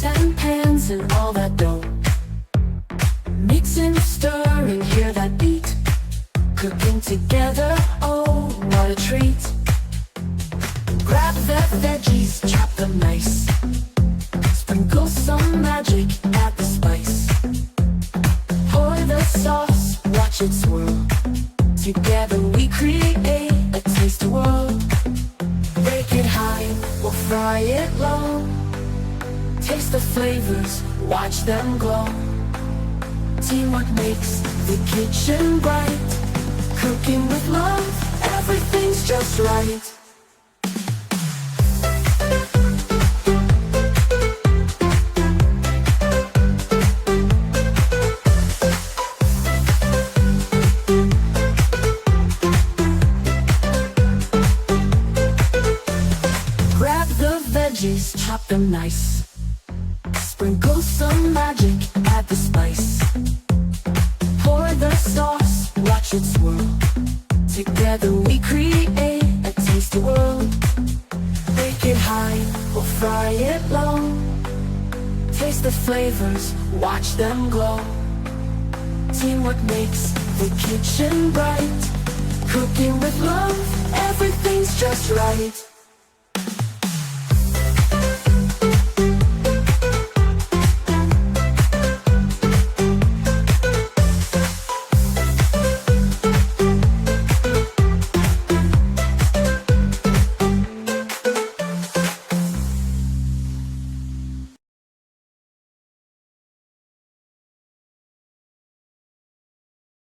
pots and pans and all that dough. Mix and stir and hear that beat. Cooking together, oh, what a treat. Grab the veggies, chop them nice. Sprinkle some magic, add the spice. Pour the sauce, watch it swirl. Together we create a tasty world. Bake it high, we'll fry it low. Taste the flavors, watch them glow. Teamwork makes the kitchen bright. Cooking with love, everything's just right. Grab the veggies, chop them nice. Sprinkle some magic, add the spice. Pour the sauce, watch it swirl. Together we create a tasty world. Bake it high, we'll fry it low. Taste the flavors, watch them glow. Teamwork makes the kitchen bright. Cooking with love, everything's just right.